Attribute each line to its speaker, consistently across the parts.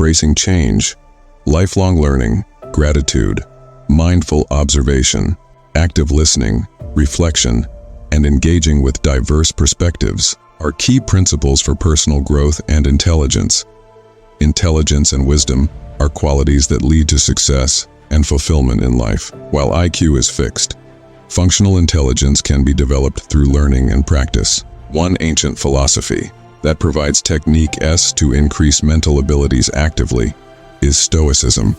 Speaker 1: embracing change, lifelong learning, gratitude, mindful observation, active listening, reflection, and engaging with diverse perspectives are key principles for personal growth and intelligence. Intelligence and wisdom are qualities that lead to success and fulfillment in life, while IQ is fixed. Functional intelligence can be developed through learning and practice. One ancient philosophy that provides techniques to increase mental abilities actively is Stoicism.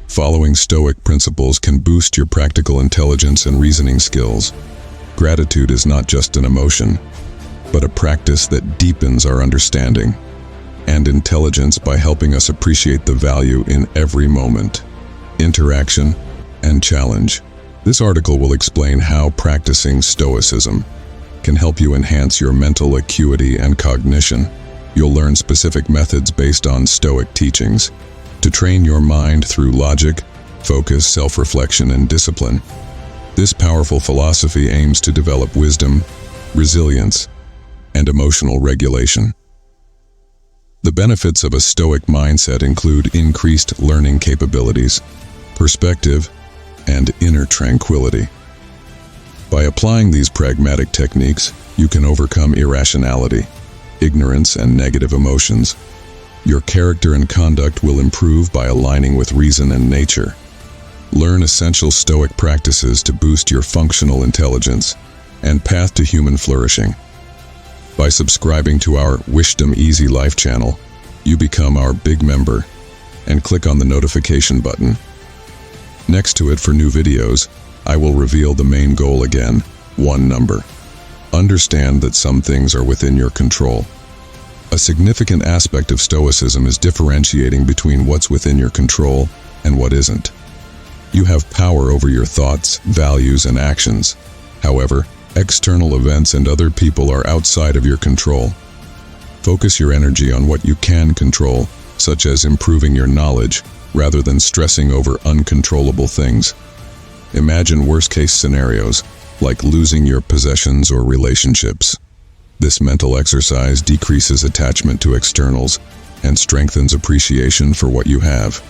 Speaker 1: Following Stoic principles can boost your practical intelligence and reasoning skills. Gratitude is not just an emotion, but a practice that deepens our understanding and intelligence by helping us appreciate the value in every moment, interaction, and challenge. This article will explain how practicing Stoicism can help you enhance your mental acuity and cognition. You'll learn specific methods based on Stoic teachings to train your mind through logic, focus, self-reflection, and discipline. This powerful philosophy aims to develop wisdom, resilience, and emotional regulation. The benefits of a Stoic mindset include increased learning capabilities, perspective, and inner tranquility. By applying these pragmatic techniques, you can overcome irrationality, ignorance, and negative emotions. Your character and conduct will improve by aligning with reason and nature. Learn essential Stoic practices to boost your functional intelligence and path to human flourishing. By subscribing to our Wisdom Easy Life channel, you become our big member and click on the notification button. Next to it for new videos, I will reveal the main goal again, one number. Understand that some things are within your control. A significant aspect of Stoicism is differentiating between what's within your control and what isn't. You have power over your thoughts, values, and actions. However, external events and other people are outside of your control. Focus your energy on what you can control, such as improving your knowledge, rather than stressing over uncontrollable things. Imagine worst-case scenarios, like losing your possessions or relationships. This mental exercise decreases attachment to externals and strengthens appreciation for what you have.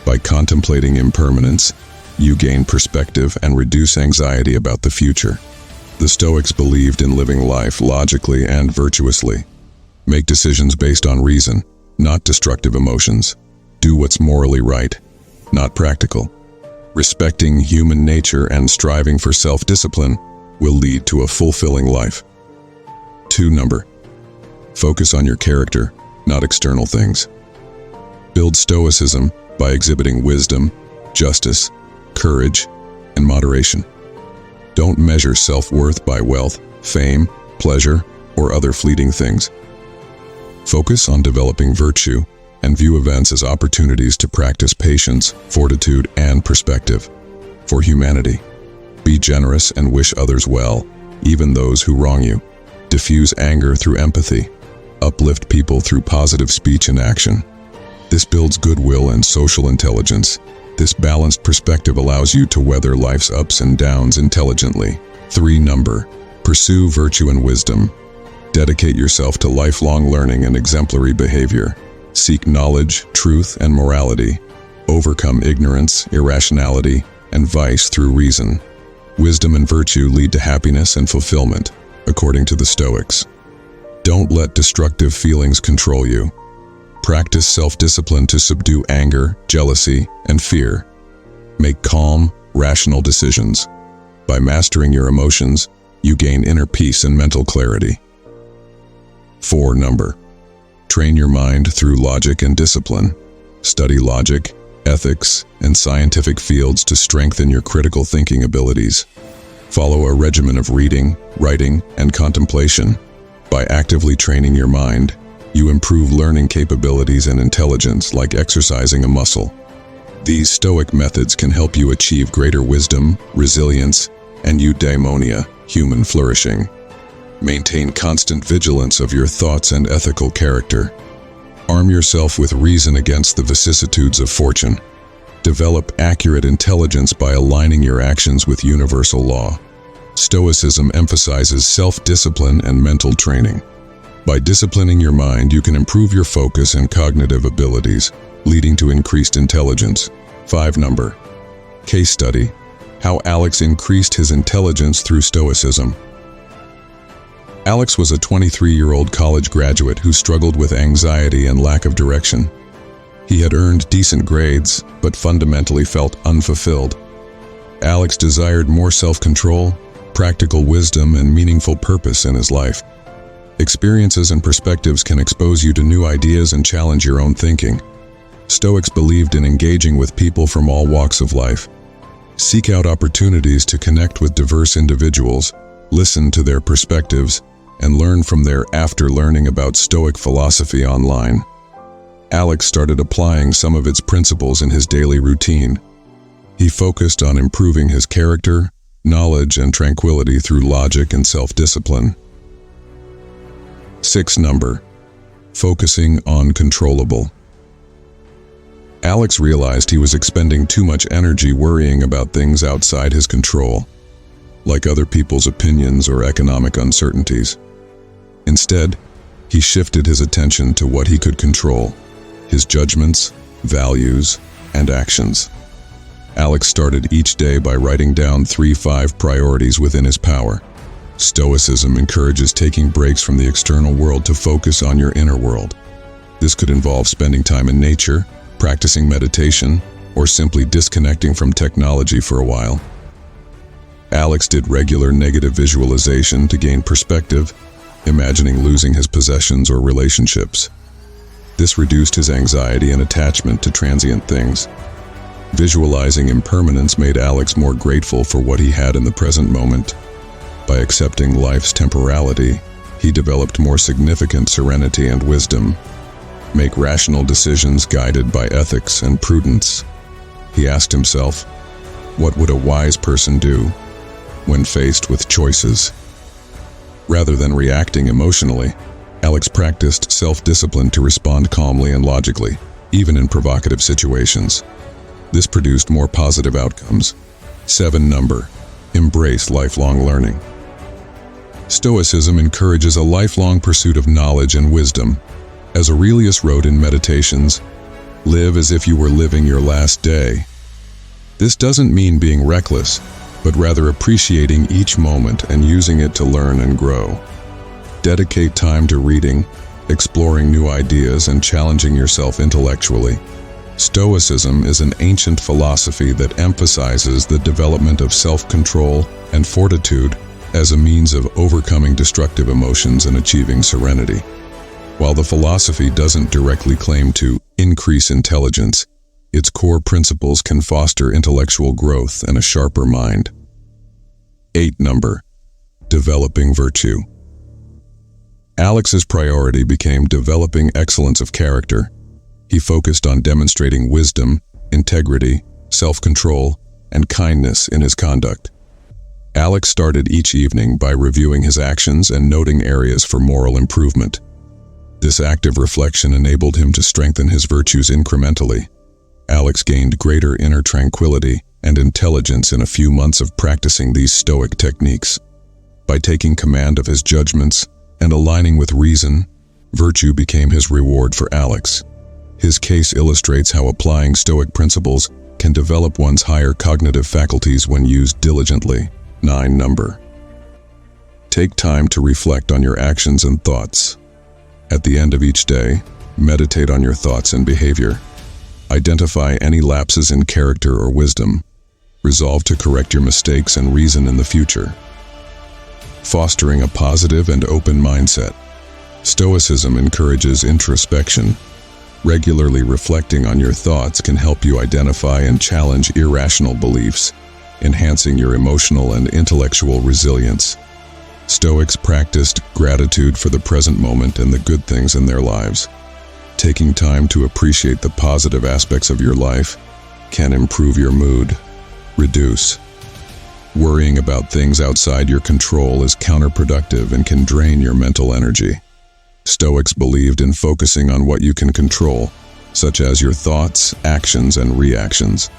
Speaker 1: By contemplating impermanence, you gain perspective and reduce anxiety about the future. The Stoics believed in living life logically and virtuously. Make decisions based on reason, not destructive emotions. Do what's morally right, not practical. Respecting human nature and striving for self-discipline will lead to a fulfilling life. 2 number. Focus on your character, not external things. Build Stoicism by exhibiting wisdom, justice, courage, and moderation. Don't measure self-worth by wealth, fame, pleasure, or other fleeting things. Focus on developing virtue and view events as opportunities to practice patience, fortitude, and perspective. For humanity, be generous and wish others well, even those who wrong you. Diffuse anger through empathy. Uplift people through positive speech and action. This builds goodwill and social intelligence. This balanced perspective allows you to weather life's ups and downs intelligently. 3 number. Pursue virtue and wisdom. Dedicate yourself to lifelong learning and exemplary behavior. Seek knowledge, truth, and morality. Overcome ignorance, irrationality, and vice through reason. Wisdom and virtue lead to happiness and fulfillment, according to the Stoics. Don't let destructive feelings control you. Practice self-discipline to subdue anger, jealousy, and fear. Make calm, rational decisions. By mastering your emotions, you gain inner peace and mental clarity. 4 number. Train your mind through logic and discipline. Study logic, ethics, and scientific fields to strengthen your critical thinking abilities. Follow a regimen of reading, writing, and contemplation. By actively training your mind, you improve learning capabilities and intelligence like exercising a muscle. These Stoic methods can help you achieve greater wisdom, resilience, and eudaimonia, human flourishing. Maintain constant vigilance of your thoughts and ethical character. Arm yourself with reason against the vicissitudes of fortune. Develop accurate intelligence by aligning your actions with universal law. Stoicism emphasizes self-discipline and mental training. By disciplining your mind, you can improve your focus and cognitive abilities, leading to increased intelligence. 5. Case study: how Alex increased his intelligence through Stoicism. Alex was a 23-year-old college graduate who struggled with anxiety and lack of direction. He had earned decent grades, but fundamentally felt unfulfilled. Alex desired more self-control, practical wisdom, and meaningful purpose in his life. Experiences and perspectives can expose you to new ideas and challenge your own thinking. Stoics believed in engaging with people from all walks of life. Seek out opportunities to connect with diverse individuals, listen to their perspectives, and learn from them. After learning about Stoic philosophy online, Alex started applying some of its principles in his daily routine. He focused on improving his character, knowledge, and tranquility through logic and self-discipline. 6. Focusing on controllable. Alex realized he was expending too much energy worrying about things outside his control, like other people's opinions or economic uncertainties. Instead, he shifted his attention to what he could control: his judgments, values, and actions. Alex started each day by writing down 3-5 priorities within his power. Stoicism encourages taking breaks from the external world to focus on your inner world. This could involve spending time in nature, practicing meditation, or simply disconnecting from technology for a while. Alex did regular negative visualization to gain perspective, imagining losing his possessions or relationships. This reduced his anxiety and attachment to transient things. Visualizing impermanence made Alex more grateful for what he had in the present moment. By accepting life's temporality, he developed more significant serenity and wisdom. Make rational decisions guided by ethics and prudence. He asked himself, what would a wise person do when faced with choices? Rather than reacting emotionally, Alex practiced self-discipline to respond calmly and logically, even in provocative situations. This produced more positive outcomes. 7. Embrace lifelong learning. Stoicism encourages a lifelong pursuit of knowledge and wisdom. As Aurelius wrote in Meditations, live as if you were living your last day. This doesn't mean being reckless, but rather appreciating each moment and using it to learn and grow. Dedicate time to reading, exploring new ideas, and challenging yourself intellectually. Stoicism is an ancient philosophy that emphasizes the development of self-control and fortitude as a means of overcoming destructive emotions and achieving serenity. While the philosophy doesn't directly claim to increase intelligence, its core principles can foster intellectual growth and a sharper mind. 8. Developing virtue. Alex's priority became developing excellence of character. He focused on demonstrating wisdom, integrity, self-control, and kindness in his conduct. Alex started each evening by reviewing his actions and noting areas for moral improvement. This active reflection enabled him to strengthen his virtues incrementally. Alex gained greater inner tranquility and intelligence in a few months of practicing these Stoic techniques. By taking command of his judgments and aligning with reason, virtue became his reward for Alex. His case illustrates how applying Stoic principles can develop one's higher cognitive faculties when used diligently. 9. Take time to reflect on your actions and thoughts. At the end of each day, meditate on your thoughts and behavior. Identify any lapses in character or wisdom. Resolve to correct your mistakes and reason in the future. Fostering a positive and open mindset. Stoicism encourages introspection. Regularly reflecting on your thoughts can help you identify and challenge irrational beliefs, enhancing your emotional and intellectual resilience. Stoics practiced gratitude for the present moment and the good things in their lives. Taking time to appreciate the positive aspects of your life can improve your mood. Reduce. Worrying about things outside your control is counterproductive and can drain your mental energy. Stoics believed in focusing on what you can control, such as your thoughts, actions, and reactions.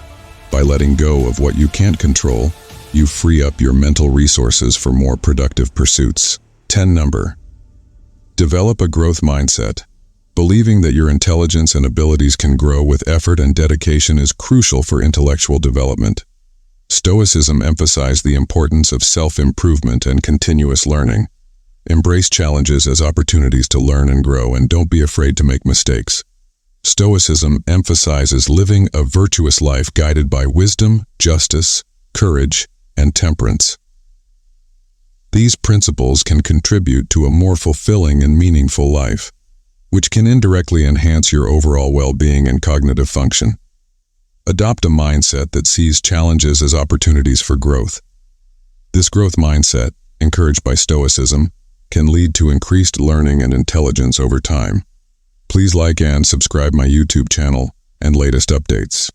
Speaker 1: By letting go of what you can't control, you free up your mental resources for more productive pursuits. 10. Develop a growth mindset. Believing that your intelligence and abilities can grow with effort and dedication is crucial for intellectual development. Stoicism emphasized the importance of self-improvement and continuous learning. Embrace challenges as opportunities to learn and grow, and don't be afraid to make mistakes. Stoicism emphasizes living a virtuous life guided by wisdom, justice, courage, and temperance. These principles can contribute to a more fulfilling and meaningful life, which can indirectly enhance your overall well-being and cognitive function. Adopt a mindset that sees challenges as opportunities for growth. This growth mindset, encouraged by Stoicism, can lead to increased learning and intelligence over time. Please like and subscribe my YouTube channel and latest updates.